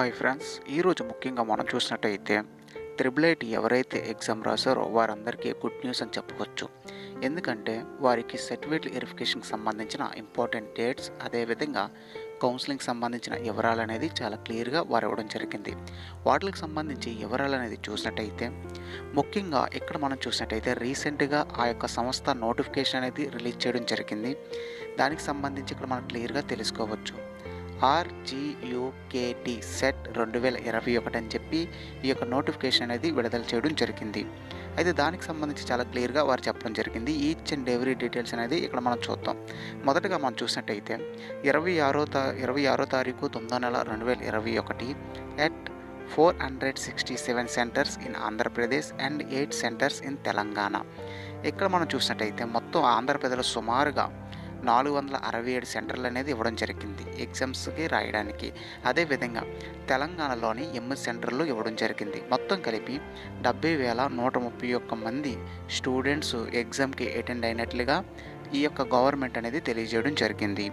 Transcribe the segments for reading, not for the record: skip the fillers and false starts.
Hi friends, ఈరోజు ముఖ్యంగా మనం చూసినట్టయితే త్రిబుల్ ఐటీ ఎవరైతే ఎగ్జామ్ రాశారో వారందరికీ గుడ్ న్యూస్ అని చెప్పవచ్చు. ఎందుకంటే వారికి సర్టిఫికేట్ వెరిఫికేషన్కి సంబంధించిన ఇంపార్టెంట్ డేట్స్, అదేవిధంగా కౌన్సిలింగ్కి సంబంధించిన వివరాలు అనేది చాలా క్లియర్గా వారు ఇవ్వడం జరిగింది. వాటికి సంబంధించి వివరాలు అనేది చూసినట్టయితే ముఖ్యంగా ఇక్కడ మనం చూసినట్టయితే రీసెంట్గా ఆ యొక్క సంస్థ నోటిఫికేషన్ అనేది రిలీజ్ చేయడం జరిగింది. దానికి సంబంధించి ఇక్కడ మనం క్లియర్గా తెలుసుకోవచ్చు. RGUKT సెట్ 2021 అని చెప్పి ఈ యొక్క నోటిఫికేషన్ అనేది విడుదల చేయడం జరిగింది. అయితే దానికి సంబంధించి చాలా క్లియర్గా వారు చెప్పడం జరిగింది. ఈచ్ అండ్ ఎవ్రీ డీటెయిల్స్ అనేది ఇక్కడ మనం చూద్దాం. మొదటగా మనం చూసినట్టయితే 26వ తారీఖు 9వ నెల 2021 at 467 centres in Andhra Pradesh and 8 centres in Telangana. ఇక్కడ మనం చూసినట్టయితే మొత్తం ఆంధ్రప్రదేశ్లో సుమారుగా 467 సెంటర్లు అనేది ఇవ్వడం జరిగింది ఎగ్జామ్స్కి రాయడానికి. అదేవిధంగా తెలంగాణలోని 8 సెంటర్లు ఇవ్వడం జరిగింది. మొత్తం కలిపి 70,131 మంది స్టూడెంట్స్ ఎగ్జామ్కి అటెండ్ అయినట్లుగా ఈ యొక్క గవర్నమెంట్ అనేది తెలియజేయడం జరిగింది.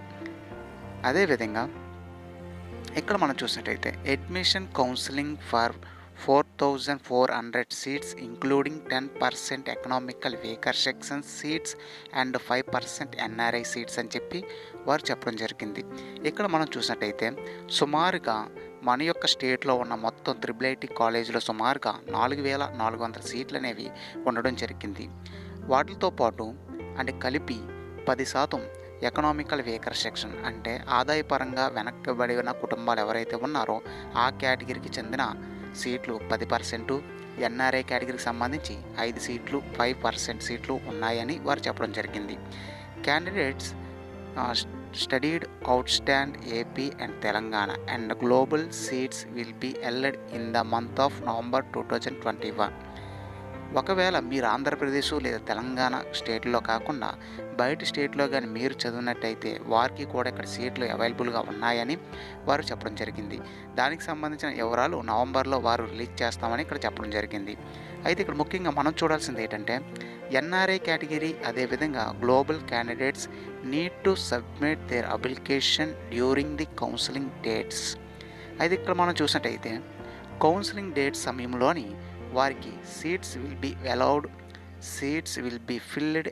అదేవిధంగా ఇక్కడ మనం చూసినట్టయితే admission counselling for 4,400 seats including 10% economical weaker section seats and 5% NRI seats అని చెప్పి వారు చెప్పడం జరిగింది. ఇక్కడ మనం చూసినట్టయితే సుమారుగా మన యొక్క స్టేట్లో ఉన్న మొత్తం త్రిబుల్ ఐటీ కాలేజీలో సుమారుగా 4,400 సీట్లు అనేవి ఉండడం జరిగింది. వాటితో పాటు అంటే కలిపి 10% ఎకనామికల్ వీకర్ సెక్షన్ అంటే ఆదాయపరంగా వెనక్కబడిన కుటుంబాలు ఎవరైతే ఉన్నారో ఆ కేటగిరీకి చెందిన సీట్లు 10%, NRI కేటగిరీకి సంబంధించి 5 సీట్లు, 5% సీట్లు ఉన్నాయని వారు చెప్పడం జరిగింది. Candidates studied outside AP and Telangana and global seats will be held in the month of November 2021. ఒకవేళ మీరు ఆంధ్రప్రదేశ్ లేదా తెలంగాణ స్టేట్లో కాకుండా బయట స్టేట్లో కానీ మీరు చదివినట్టయితే వారికి కూడా ఇక్కడ సీట్లు అవైలబుల్గా ఉన్నాయని వారు చెప్పడం జరిగింది. దానికి సంబంధించిన వివరాలు నవంబర్లో వారు రిలీజ్ చేస్తామని ఇక్కడ చెప్పడం జరిగింది. అయితే ఇక్కడ ముఖ్యంగా మనం చూడాల్సింది ఏంటంటే NRI కేటగిరీ అదేవిధంగా global candidates need to submit their application during the counselling dates. అయితే ఇక్కడ మనం చూసినట్టయితే కౌన్సిలింగ్ డేట్స్ సమయంలోని వారికి seats will be filled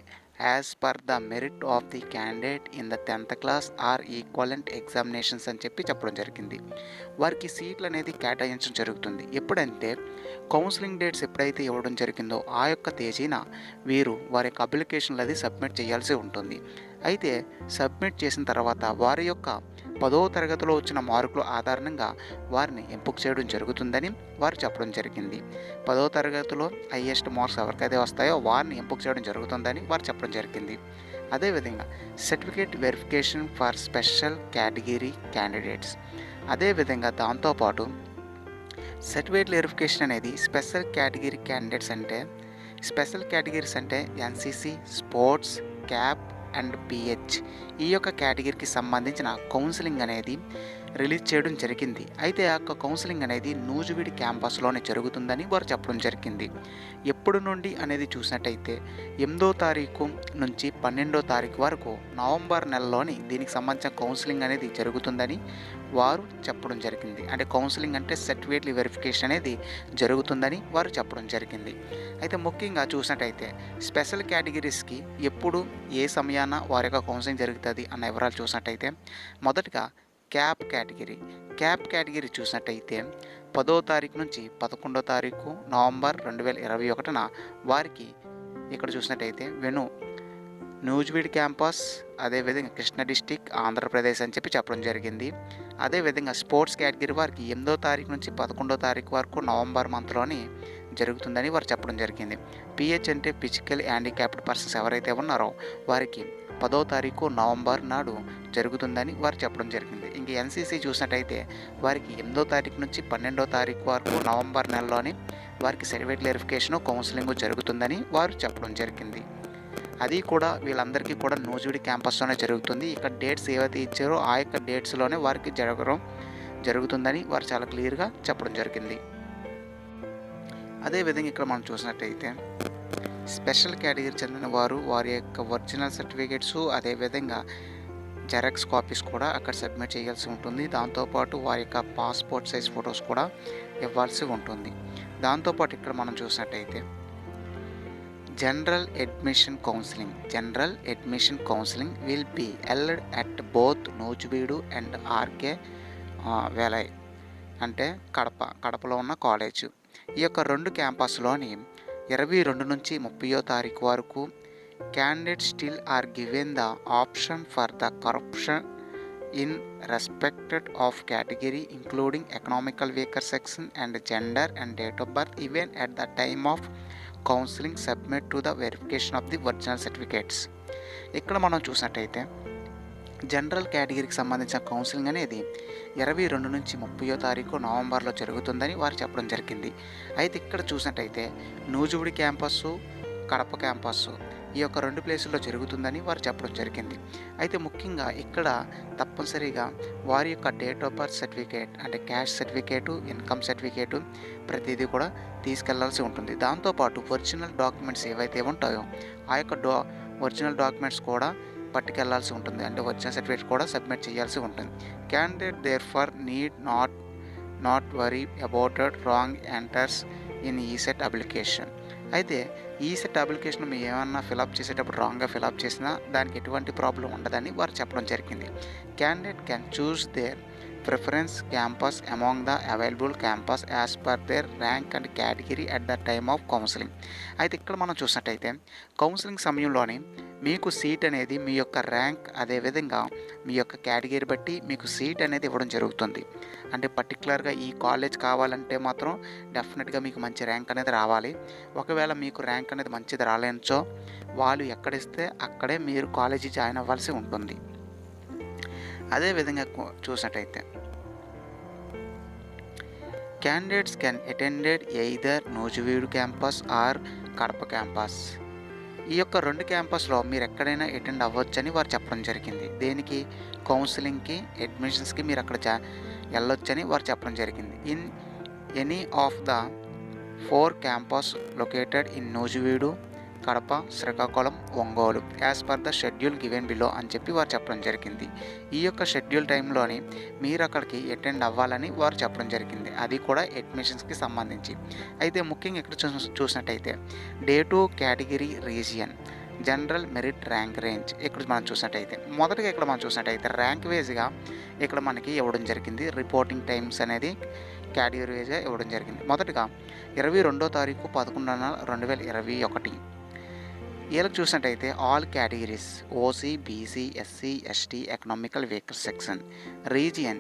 as per the merit of the candidate in the 10th class are equivalent examinations అని చెప్పడం జరిగింది. వారికి సీట్లు అనేది కేటాయించడం జరుగుతుంది. ఎప్పుడంటే కౌన్సిలింగ్ డేట్స్ ఎప్పుడైతే ఇవ్వడం జరిగిందో ఆ యొక్క తేదీన వీరు వారి యొక్క అప్లికేషన్లు అది సబ్మిట్ చేయాల్సి ఉంటుంది. అయితే సబ్మిట్ చేసిన తర్వాత వారి యొక్క 10వ తరగతిలో వచ్చిన మార్కుల ఆధారంగా వారిని ఎంపిక చేయడం జరుగుతుందని వారు చెప్పడం జరిగింది. 10వ తరగతిలో హైయెస్ట్ మార్క్స్ ఎవరికైతే వస్తాయో వారిని ఎంపిక చేయడం జరుగుతుందని వారు చెప్పడం జరిగింది. అదేవిధంగా certificate verification for special category candidates. అదేవిధంగా దాంతోపాటు సర్టిఫికేట్ వెరిఫికేషన్ అనేది స్పెషల్ కేటగిరీ క్యాండిడేట్స్ అంటే స్పెషల్ కేటగిరీస్ అంటే NCC, sports, cap and PH ఈ యొక్క కేటగిరీకి సంబంధించిన కౌన్సిలింగ్ అనేది రిలీజ్ చేయడం జరిగింది. అయితే ఆ యొక్క కౌన్సిలింగ్ అనేది నూజివీడు క్యాంపస్లోనే జరుగుతుందని వారు చెప్పడం జరిగింది. ఎప్పుడు నుండి అనేది చూసినట్టయితే 8వ తారీఖు నుంచి 12వ తారీఖు వరకు నవంబర్ నెలలోని దీనికి సంబంధించిన కౌన్సిలింగ్ అనేది జరుగుతుందని వారు చెప్పడం జరిగింది. అంటే కౌన్సిలింగ్ అంటే సర్టిఫికేట్ వెరిఫికేషన్ అనేది జరుగుతుందని వారు చెప్పడం జరిగింది. అయితే ముఖ్యంగా చూసినట్టయితే స్పెషల్ కేటగిరీస్కి ఎప్పుడు ఏ సమయాన వారి యొక్క కౌన్సిలింగ్ జరుగుతుంది అన్న వివరాలు చూసినట్టయితే మొదటగా క్యాప్ కేటగిరీ చూసినట్టయితే 10వ తారీఖు నుంచి 11వ తారీఖు నవంబర్ 2021 వారికి ఇక్కడ చూసినట్టయితే నూజివీడు క్యాంపస్ అదేవిధంగా కృష్ణా డిస్టిక్ ఆంధ్రప్రదేశ్ అని చెప్పడం జరిగింది. అదేవిధంగా స్పోర్ట్స్ కేటగిరీ వారికి 8వ తారీఖు నుంచి 11వ తారీఖు వరకు నవంబర్ మంత్లోని జరుగుతుందని వారు చెప్పడం జరిగింది. PH అంటే ఫిజికల్ హ్యాండిక్యాప్డ్ పర్సన్స్ ఎవరైతే ఉన్నారో వారికి 10వ తారీఖు నవంబర్ నాడు జరుగుతుందని వారు చెప్పడం జరిగింది. ఇంక NCC చూసినట్టయితే వారికి 8వ తారీఖు నుంచి 12వ తారీఖు వరకు నవంబర్ నెలలోని వారికి సర్టిఫికేట్ వెరిఫికేషన్ కౌన్సిలింగ్ జరుగుతుందని వారు చెప్పడం జరిగింది. అది కూడా వీళ్ళందరికీ కూడా నూజివీడు క్యాంపస్లోనే జరుగుతుంది. ఇక్కడ డేట్స్ ఏవైతే ఇచ్చారో ఆ యొక్క డేట్స్లోనే వారికి జరుగుతుందని వారు చాలా క్లియర్గా చెప్పడం జరిగింది. అదేవిధంగా ఇక్కడ మనం చూసినట్టయితే స్పెషల్ కేటగిరీ చెందిన వారు వారి యొక్క ఒరిజినల్ సర్టిఫికేట్స్ అదేవిధంగా జెరాక్స్ కాపీస్ కూడా అక్కడ సబ్మిట్ చేయాల్సి ఉంటుంది. దాంతోపాటు వారి యొక్క పాస్పోర్ట్ సైజ్ ఫొటోస్ కూడా ఇవ్వాల్సి ఉంటుంది. దాంతోపాటు ఇక్కడ మనం చూసినట్టయితే general admission counselling will be held at both Nuzvid and RK Valley అంటే కడపలో ఉన్న కాలేజ్. ఈ యొక్క 2 క్యాంపస్లోని 22 నుంచి 30వ తారీఖు వరకు candidate still are given the option for the correction in respected of category including economical weaker section and gender and date of birth even at the time of counselling submit to the verification of the original certificates. ఇక్కడ మనం చూసినట్టయితే general కేటగిరీకి సంబంధించిన counselling అనేది 22 నుంచి 30వ తారీఖు నవంబర్లో జరుగుతుందని వారు చెప్పడం జరిగింది. అయితే ఇక్కడ చూసినట్టయితే నూజివీడు క్యాంపస్సు, కడప క్యాంపస్సు ఈ యొక్క 2 ప్లేసుల్లో జరుగుతుందని వారు చెప్పడం జరిగింది. అయితే ముఖ్యంగా ఇక్కడ తప్పనిసరిగా వారి యొక్క డేట్ ఆఫ్ బర్త్ సర్టిఫికేట్ అంటే క్యాస్ట్ సర్టిఫికేటు, ఇన్కమ్ సర్టిఫికేటు ప్రతిదీ కూడా తీసుకెళ్లాల్సి ఉంటుంది. దాంతోపాటు ఒరిజినల్ డాక్యుమెంట్స్ ఏవైతే ఉంటాయో ఆ యొక్క ఒరిజినల్ డాక్యుమెంట్స్ కూడా పట్టుకెళ్లాల్సి ఉంటుంది. అంటే ఒరిజినల్ సర్టిఫికేట్ కూడా సబ్మిట్ చేయాల్సి ఉంటుంది. Candidate therefore need not worry about wrong enters in ECET application. అయితే ఈసెట్ అప్లికేషన్ మీరు ఏమన్నా ఫిలప్ చేసేటప్పుడు రాంగ్గా ఫిలప్ చేసినా దానికి ఎటువంటి ప్రాబ్లం ఉండదని వారు చెప్పడం జరిగింది. Candidate can choose their preference campus among the available campus as per their rank and category at the time of counselling. అయితే ఇక్కడ మనం చూసినట్టయితే కౌన్సిలింగ్ సమయంలోని మీకు సీట్ అనేది మీ యొక్క ర్యాంక్ అదేవిధంగా మీ యొక్క కేటగిరీ బట్టి మీకు సీట్ అనేది ఇవ్వడం జరుగుతుంది. అంటే పర్టికులర్గా ఈ కాలేజ్ కావాలంటే మాత్రం డెఫినెట్గా మీకు మంచి ర్యాంక్ అనేది రావాలి. ఒకవేళ మీకు ర్యాంక్ అనేది మంచిది రాలేనిచో వాళ్ళు ఎక్కడిస్తే అక్కడే మీరు కాలేజీ జాయిన్ అవ్వాల్సి ఉంటుంది. అదేవిధంగా చూసినట్టయితే candidates can attended either Nuzvid campus are Kadapa campus. ఈ యొక్క 2 క్యాంపస్లో మీరు ఎక్కడైనా అటెండ్ అవ్వచ్చని వారు చెప్పడం జరిగింది. దేనికి? కౌన్సిలింగ్కి, అడ్మిషన్స్కి మీరు అక్కడ వెళ్ళొచ్చని వారు చెప్పడం జరిగింది. In any of the 4 campus located in Nuzvid, Kadapa, Srikakulam, Ongole as per the schedule given below అని చెప్పి వారు చెప్పడం జరిగింది. ఈ యొక్క షెడ్యూల్ టైంలోని మీరు అక్కడికి అటెండ్ అవ్వాలని వారు చెప్పడం జరిగింది. అది కూడా అడ్మిషన్స్కి సంబంధించి. అయితే ముఖ్యంగా ఇక్కడ చూసినట్టయితే day to category region general merit rank range ఇక్కడ మనం చూసినట్టయితే మొదటగా ఇక్కడ మనం చూసినట్టయితే ర్యాంక్ వేజ్గా ఇక్కడ మనకి ఇవ్వడం జరిగింది. రిపోర్టింగ్ టైమ్స్ అనేది కేటగిరీ వేజ్గా ఇవ్వడం జరిగింది. మొదటగా 22వ తారీఖు 11/2021 వీళ్ళకి చూసినట్టయితే all categories OC, BC, SC, ST, economical weaker section region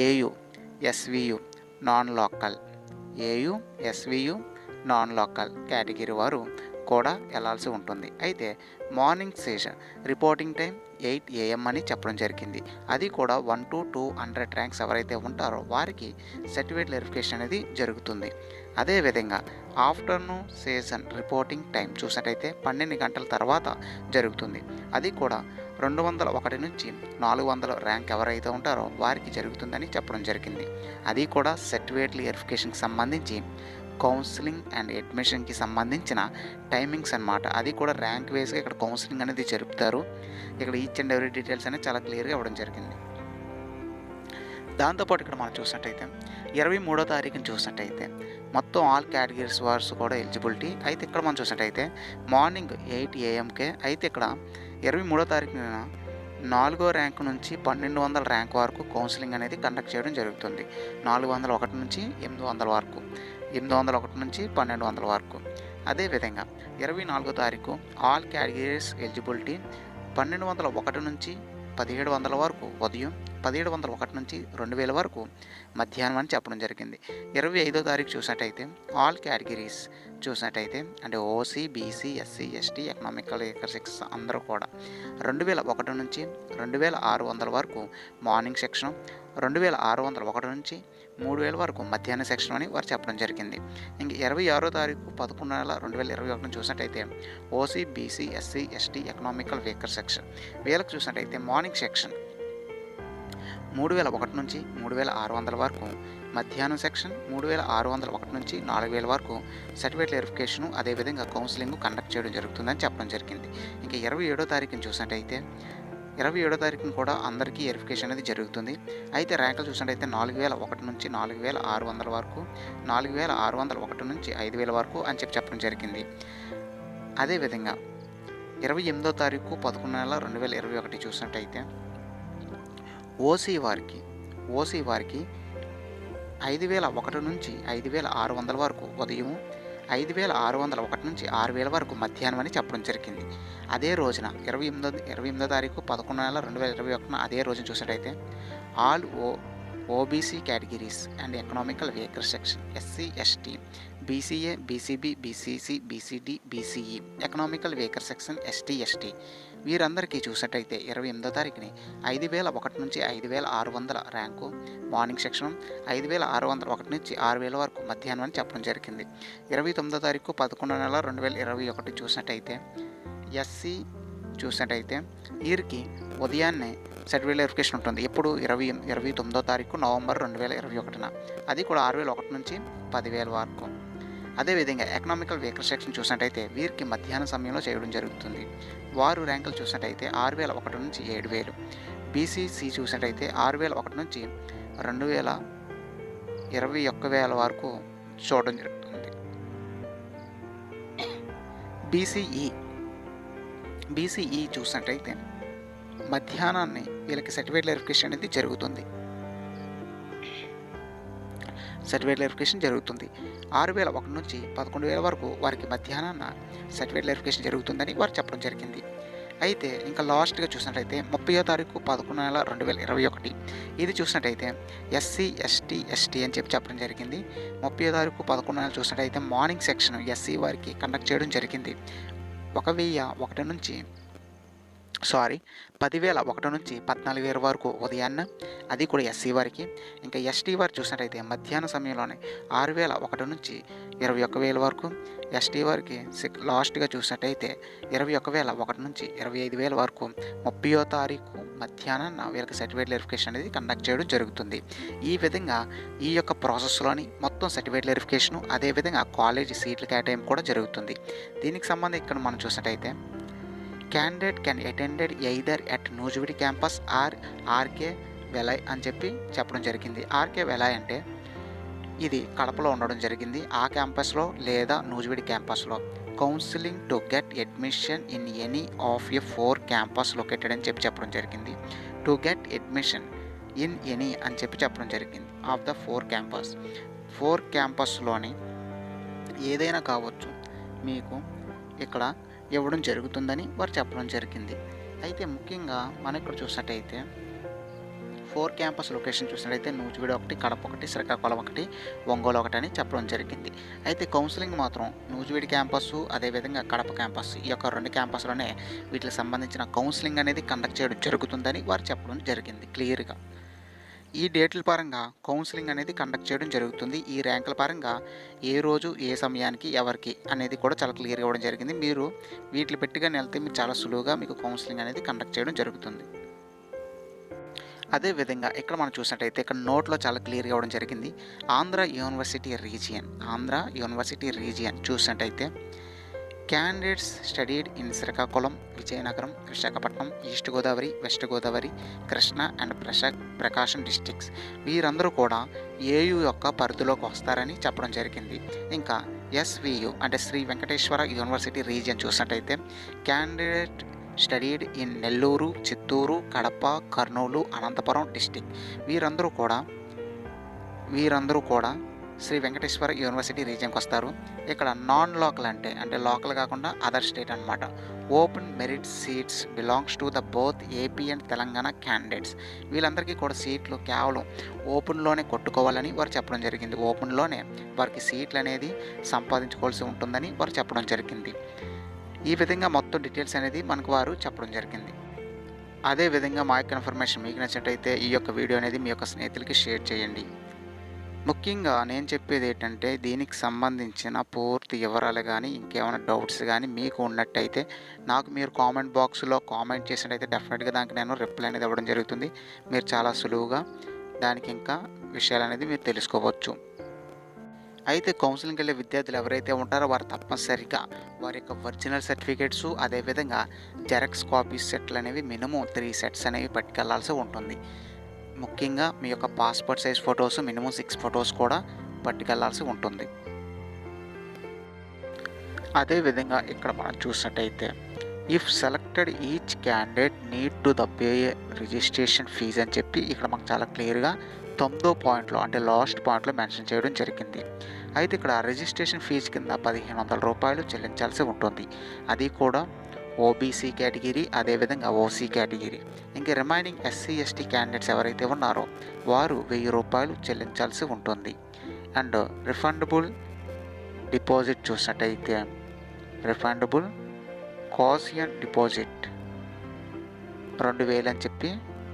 AU, SVU, non local, AU, SVU, non local category వారు కూడా వెళ్ళాల్సి ఉంటుంది. అయితే morning session reporting time 8 AM అని చెప్పడం జరిగింది. అది కూడా 1 to 200 ర్యాంక్స్ ఎవరైతే ఉంటారో వారికి సర్టిఫికేట్ వెరిఫికేషన్ అనేది జరుగుతుంది. అదేవిధంగా ఆఫ్టర్నూన్ సెషన్ రిపోర్టింగ్ టైం చూసినట్టయితే 12 గంటల తర్వాత జరుగుతుంది. అది కూడా 201 నుంచి 400 ర్యాంక్ ఎవరైతే ఉంటారో వారికి జరుగుతుందని చెప్పడం జరిగింది. అది కూడా సర్టిఫికేట్ వెరిఫికేషన్కి సంబంధించి కౌన్సిలింగ్ అండ్ అడ్మిషన్కి సంబంధించిన టైమింగ్స్ అన్నమాట. అది కూడా ర్యాంక్ వేస్గా ఇక్కడ కౌన్సిలింగ్ అనేది జరుపుతారు. ఇక్కడ ఈచ్ అండ్ ఎవ్రీ డీటెయిల్స్ అనేది చాలా క్లియర్గా ఇవ్వడం జరిగింది. దాంతోపాటు ఇక్కడ మనం చూసినట్టయితే 23వ తారీఖుని చూసినట్టయితే మొత్తం ఆల్ కేటగిరీస్ వార్స్ కూడా ఎలిజిబిలిటీ. అయితే ఇక్కడ మనం చూసినట్టయితే మార్నింగ్ 8 AMకే అయితే ఇక్కడ 23వ తారీఖున 4వ ర్యాంక్ నుంచి 1200 ర్యాంక్ వరకు కౌన్సిలింగ్ అనేది కండక్ట్ చేయడం జరుగుతుంది. 401 నుంచి 800 వరకు, 801 నుంచి 1200 వరకు. అదేవిధంగా 24వ తారీఖు ఆల్ కేటగిరీస్ ఎలిజిబిలిటీ 1201 నుంచి 1700 వరకు ఉదయం, 1701 నుంచి 2000 వరకు మధ్యాహ్నం అని చెప్పడం జరిగింది. 25వ తారీఖు చూసినట్టయితే ఆల్ కేటగిరీస్ చూసినట్టయితే అంటే OC, BC, SC, ST, economical weaker section అందరూ కూడా 2001 నుంచి 2600 వరకు మార్నింగ్ సెక్షన్, 2601 నుంచి 3000 వరకు మధ్యాహ్న సెక్షన్ అని వారు చెప్పడం జరిగింది. ఇంక 26వ తారీఖు 11/2021 చూసినట్టయితే OC, BC, SC, ST, economical weaker section వీళ్ళకి చూసినట్టయితే మార్నింగ్ సెక్షన్ 3001 నుంచి 3600 వరకు, మధ్యాహ్నం సెక్షన్ 3601 నుంచి 4000 వరకు సర్టిఫికేట్ వెరిఫికేషను అదేవిధంగా కౌన్సిలింగ్ కండక్ట్ చేయడం జరుగుతుందని చెప్పడం జరిగింది. ఇంకా 27వ తారీఖుని చూసినట్టయితే 27వ తారీఖున కూడా అందరికీ వెరిఫికేషన్ అనేది జరుగుతుంది. అయితే ర్యాంకులు చూసినట్టయితే 4001 నుంచి 4600 వరకు, 4601 నుంచి 5000 వరకు అని చెప్పడం జరిగింది. అదేవిధంగా 28వ తారీఖు 11 నెల 2021 చూసినట్టయితే ఓసీ వారికి 5001 నుంచి 5600 వరకు ఉదయం, 5601 నుంచి 6000 వరకు మధ్యాహ్నం అని చెప్పడం జరిగింది. అదే రోజున 28వ తారీఖు 11 నెల 2021 అదే రోజున చూసినట్టయితే all OBC categories and economical weaker section SC, ST, BCA, BCB, BCC, BCD, BCE economical weaker section ST, ST వీరందరికీ చూసినట్టయితే 28వ తారీఖుని 5001 నుంచి 5600 ర్యాంకు మార్నింగ్ సెక్షన్, 5601 నుంచి 6000 వరకు మధ్యాహ్నం అని చెప్పడం జరిగింది. 29వ తారీఖు 11 నెల 2021 చూసినట్టయితే ఎస్సీ చూసినట్టయితే వీరికి ఉదయాన్నే సర్టిఫికేట్ వెరిఫికేషన్ ఉంటుంది. ఎప్పుడు 29వ తారీఖు నవంబర్ 2021 అది కూడా 6001 నుంచి 10,000 వరకు. అదేవిధంగా ఎకనామికల్ వీకర్ సెక్షన్ చూసినట్టయితే వీరికి మధ్యాహ్నం సమయంలో చేయడం జరుగుతుంది. వారు ర్యాంకులు చూసినట్టయితే 6001 నుంచి 7000, బీసీసీ చూసినట్టయితే 6001 నుంచి 21,000 వరకు చూడడం జరుగుతుంది. బీసీఈ చూసినట్టయితే మధ్యాహ్నాన్ని వీళ్ళకి సర్టిఫికేట్ వెరిఫికేషన్ అనేది జరుగుతుంది. 6001 నుంచి 11,000 వరకు వారికి మధ్యాహ్నాన్న సర్టిఫికేట్ వెరిఫికేషన్ జరుగుతుందని వారు చెప్పడం జరిగింది. అయితే ఇంకా లాస్ట్గా చూసినట్టయితే 30వ తారీఖు 11 నెల 2021 ఇది చూసినట్టయితే ఎస్సీ, ఎస్టీ అని చెప్పడం జరిగింది. 30వ తారీఖు 11 నెల చూసినట్టయితే మార్నింగ్ సెక్షన్ ఎస్సీ వారికి కండక్ట్ చేయడం జరిగింది. 10,001 నుంచి 14,000 వరకు ఉదయాన్న అది కూడా ఎస్సీ వారికి. ఇంకా ఎస్టీ వారు చూసినట్టయితే మధ్యాహ్న సమయంలోనే 6,001 నుంచి 21,000 వరకు. ఎస్టీ వారికి లాస్ట్గా చూసినట్టయితే 21,001 నుంచి 25,000 వరకు 30వ తారీఖు మధ్యాహ్నం వీళ్ళకి సర్టిఫికేట్ వెరిఫికేషన్ అనేది కండక్ట్ చేయడం జరుగుతుంది. ఈ విధంగా ఈ యొక్క ప్రాసెస్లోని మొత్తం సర్టిఫికేట్ వెరిఫికేషను అదేవిధంగా కాలేజీ సీట్ల కేటాయింపు కూడా జరుగుతుంది. దీనికి సంబంధించి ఇక్కడ మనం చూసినట్టయితే candidate can attended either at నూజివీడి క్యాంపస్ ఆర్ ఆర్కే వెలై అని చెప్పడం జరిగింది. ఆర్కే వెలై అంటే ఇది కడపలో ఉండడం జరిగింది. ఆ క్యాంపస్లో లేదా నూజివీడి క్యాంపస్లో counselling to get admission in any of a 4 campus located అని చెప్పడం జరిగింది. To get admission in any అని చెప్పడం జరిగింది ఆఫ్ ద 4 క్యాంపస్. 4 క్యాంపస్లోని ఏదైనా కావచ్చు మీకు ఇక్కడ ఇవ్వడం జరుగుతుందని వారు చెప్పడం జరిగింది. అయితే ముఖ్యంగా మనం ఇక్కడ చూసినట్టయితే 4 క్యాంపస్ లొకేషన్ చూసినట్టయితే నూజివీడు 1, కడప 1, శ్రీకాకుళం 1, ఒంగోలు 1 అని చెప్పడం జరిగింది. అయితే కౌన్సిలింగ్ మాత్రం నూజివీడు క్యాంపస్సు అదేవిధంగా కడప క్యాంపస్ ఈ యొక్క 2 క్యాంపస్లోనే వీటికి సంబంధించిన కౌన్సిలింగ్ అనేది కండక్ట్ చేయడం జరుగుతుందని వారు చెప్పడం జరిగింది క్లియర్గా. ఈ డేట్ల పరంగా కౌన్సిలింగ్ అనేది కండక్ట్ చేయడం జరుగుతుంది. ఈ ర్యాంకుల పరంగా ఏ రోజు ఏ సమయానికి ఎవరికి అనేది కూడా చాలా క్లియర్గా ఇవ్వడం జరిగింది. మీరు వీటిని పెట్టిగానే వెళ్తే మీరు చాలా సులువుగా మీకు కౌన్సిలింగ్ అనేది కండక్ట్ చేయడం జరుగుతుంది. అదేవిధంగా ఇక్కడ మనం చూసినట్టయితే ఇక్కడ నోట్లో చాలా క్లియర్గా ఇవ్వడం జరిగింది. ఆంధ్ర యూనివర్సిటీ రీజియన్ చూసినట్టయితే candidates studied in Srikakulam, Vizianagaram, Visakhapatnam, east Godavari, west Godavari, Krishna and Prakasam districts వీరందరూ కూడా ఏయు యొక్క పరిధిలోకి వస్తారని చెప్పడం జరిగింది. ఇంకా ఎస్వియు అంటే శ్రీ వెంకటేశ్వర యూనివర్సిటీ రీజియన్ చూసినట్టయితే candidate studied in Nellore, Chittoor, Kadapa, Kurnool, Anantapuram district వీరందరూ కూడా శ్రీ వెంకటేశ్వర యూనివర్సిటీ రీజియన్కి వస్తారు. ఇక్కడ నాన్ లోకల్ అంటే లోకల్ కాకుండా అదర్ స్టేట్ అనమాట. Open merit seats belongs to the both AP and Telangana candidates వీళ్ళందరికీ కూడా సీట్లు కేవలం ఓపెన్లోనే కొట్టుకోవాలని వారు చెప్పడం జరిగింది. ఓపెన్లోనే వారికి సీట్లు అనేది సంపాదించుకోవాల్సి ఉంటుందని వారు చెప్పడం జరిగింది. ఈ విధంగా మొత్తం డీటెయిల్స్ అనేది మనకు వారు చెప్పడం జరిగింది. అదేవిధంగా మా యొక్క ఇన్ఫర్మేషన్ మీకు నచ్చినట్టయితే ఈ యొక్క వీడియో అనేది మీ యొక్క స్నేహితులకి షేర్ చేయండి. ముఖ్యంగా నేను చెప్పేది ఏంటంటే దీనికి సంబంధించిన పూర్తి వివరాలు కానీ ఇంకేమైనా డౌట్స్ కానీ మీకు ఉన్నట్టయితే నాకు మీరు కామెంట్ బాక్స్లో కామెంట్ చేసినట్టయితే డెఫినెట్గా దానికి నేను రిప్లై అనేది ఇవ్వడం జరుగుతుంది. మీరు చాలా సులువుగా దానికి ఇంకా విషయాలు అనేది మీరు తెలుసుకోవచ్చు. అయితే కౌన్సిలింగ్‌కి వెళ్ళే విద్యార్థులు ఎవరైతే ఉంటారో వారు తప్పనిసరిగా వారి యొక్క ఒరిజినల్ సర్టిఫికేట్సు, అదేవిధంగా జెరాక్స్ కాపీస్ సెట్లనేవి మినిమమ్ 3 సెట్స్ అనేవి పట్టుకెళ్లాల్సి ఉంటుంది. ముఖ్యంగా మీ యొక్క passport size photos minimum 6 photos కూడా పట్టుకెళ్లాల్సి ఉంటుంది. అదేవిధంగా ఇక్కడ మనం చూసినట్టయితే if selected each candidate need to pay registration fee అని చెప్పి ఇక్కడ మనకు చాలా క్లియర్‌గా 9వ పాయింట్‌లో అంటే లాస్ట్ పాయింట్‌లో మెన్షన్ చేయడం జరిగింది. అయితే ఇక్కడ రిజిస్ట్రేషన్ ఫీజు కింద రూ. 1,500 చెల్లించాల్సి ఉంటుంది. అది కూడా ఓబీసీ కేటగిరీ, అదేవిధంగా ఓసీ కేటగిరీ. ఇంక రిమైనింగ్ ఎస్సీ, ఎస్టీ క్యాండిడేట్స్ ఎవరైతే ఉన్నారో వారు రూ. 1,000 చెల్లించాల్సి ఉంటుంది. అండ్ రిఫండబుల్ డిపాజిట్ చూసినట్టయితే రిఫండబుల్ కాషియన్ డిపాజిట్ 2,000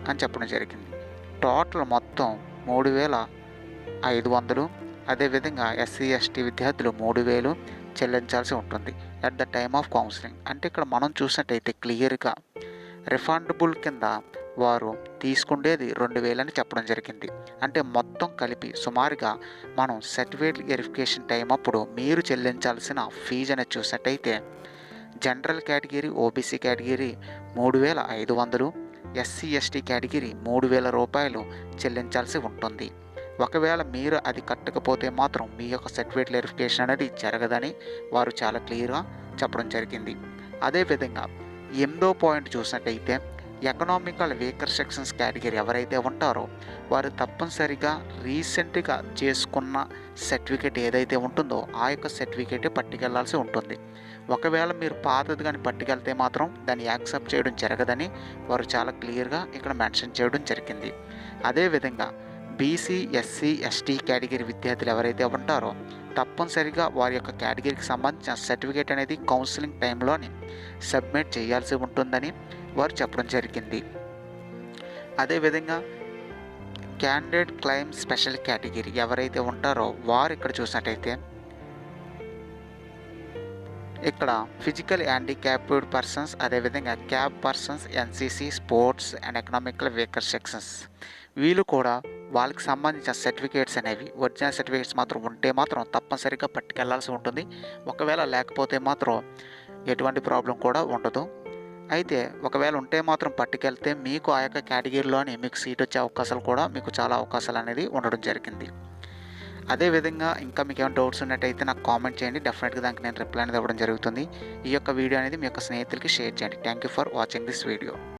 అని చెప్పడం జరిగింది. టోటల్ మొత్తం 3,500. అదేవిధంగా ఎస్సీ, ఎస్టీ విద్యార్థులు 3,000 చెల్లించాల్సి ఉంటుంది at the time of counselling. అంటే ఇక్కడ మనం చూసినట్టయితే క్లియర్గా రిఫండబుల్ కింద వారు తీసుకుండేది 2,000 అని చెప్పడం జరిగింది. అంటే మొత్తం కలిపి సుమారుగా మనం సర్టిఫికేట్ వెరిఫికేషన్ టైం అప్పుడు మీరు చెల్లించాల్సిన ఫీజు అనేది చూసినట్టయితే general category, OBC category 3,500, SC, ST category రూ. 3,000 చెల్లించాల్సి ఉంటుంది. ఒకవేళ మీరు అది కట్టకపోతే మాత్రం మీ యొక్క సర్టిఫికేట్ వెరిఫికేషన్ అనేది జరగదని వారు చాలా క్లియర్గా చెప్పడం జరిగింది. అదేవిధంగా 8వ పాయింట్ చూసినట్టయితే ఎకనామికల్ వీకర్ సెక్షన్స్ కేటగిరీ ఎవరైతే ఉంటారో వారు తప్పనిసరిగా రీసెంట్గా చేసుకున్న సర్టిఫికేట్ ఏదైతే ఉంటుందో ఆ యొక్క సర్టిఫికేట్ పట్టుకెళ్లాల్సి ఉంటుంది. ఒకవేళ మీరు పాతది కానీ పట్టుకెళ్తే మాత్రం దాన్ని యాక్సెప్ట్ చేయడం జరగదని వారు చాలా క్లియర్గా ఇక్కడ మెన్షన్ చేయడం జరిగింది. అదేవిధంగా బీసీ, ఎస్సీ, ఎస్టీ కేటగిరీ విద్యార్థులు ఎవరైతే ఉంటారో తప్పనిసరిగా వారి యొక్క కేటగిరీకి సంబంధించిన సర్టిఫికేట్ అనేది కౌన్సిలింగ్ టైంలోని సబ్మిట్ చేయాల్సి ఉంటుందని వారు చెప్పడం జరిగింది. అదేవిధంగా క్యాండిడేట్ క్లెయిమ్ స్పెషల్ కేటగిరీ ఎవరైతే ఉంటారో వారు ఇక్కడ చూసినట్టయితే ఇక్కడ ఫిజికల్ హ్యాండిక్యాప్డ్ పర్సన్స్, అదేవిధంగా cab persons, NCC, sports and economical weaker sections వీళ్ళు కూడా వాళ్ళకి సంబంధించిన సర్టిఫికేట్స్ అనేవి ఒరిజినల్ సర్టిఫికేట్స్ మాత్రం ఉంటే మాత్రం తప్పనిసరిగా పట్టుకెళ్లాల్సి ఉంటుంది. ఒకవేళ లేకపోతే మాత్రం ఎటువంటి ప్రాబ్లం కూడా ఉండదు. అయితే ఒకవేళ ఉంటే మాత్రం పట్టుకెళ్తే మీకు ఆ యొక్క కేటగిరీలోని మీకు సీట్ వచ్చే అవకాశాలు కూడా మీకు చాలా అవకాశాలు అనేది ఉండడం జరిగింది. అదేవిధంగా ఇంకా మీకు ఏమైనా డౌట్స్ ఉన్నట్టయితే నాకు కామెంట్ చేయండి. డెఫినెట్గా దానికి నేను రిప్లై అనేది ఇవ్వడం జరుగుతుంది. ఈ యొక్క వీడియో అనేది మీ యొక్క స్నేహితులకి షేర్ చేయండి. Thank you for watching this video.